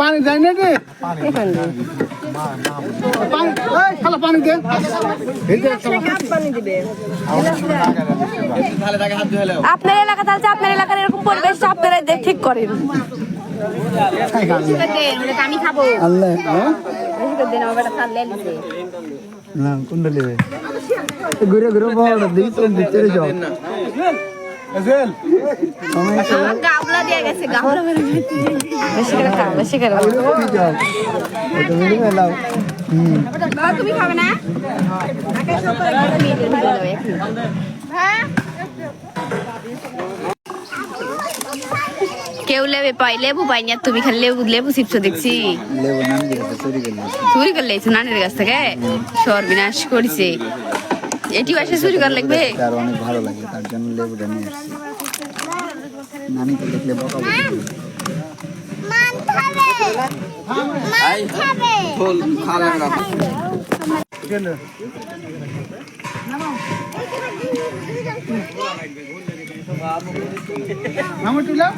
পানি দেয় না রে পানি খালা পানি দে আপনার এলাকা তাহলে আপনার এলাকার এরকম পরিবেশ আপনারা ঠিক করেন। আমি খাবো না কোনটা নেবে ঘুরে ঘুরে বড় দিই তো ভিতরে যাও গাবলা দিয়ে গেছে গাবলা বেশি করে খাও বেশি করে তুমি খাবে না কেউ লেবে পাই লেবু পাই না তুমি খালি লেবু লেবু চিপস দেখছি চুরি করলে নানির কাছ থেকে সর্বনাশ করেছে এটি আসে চুরি করা লাগবে আর অনেক ভালো লাগে তার জন্য লেবুটা নিয়ে আসছি নানিকে দেখলে বকাবকি মান খাবে ফুল খাবে না চলো নামো তুলা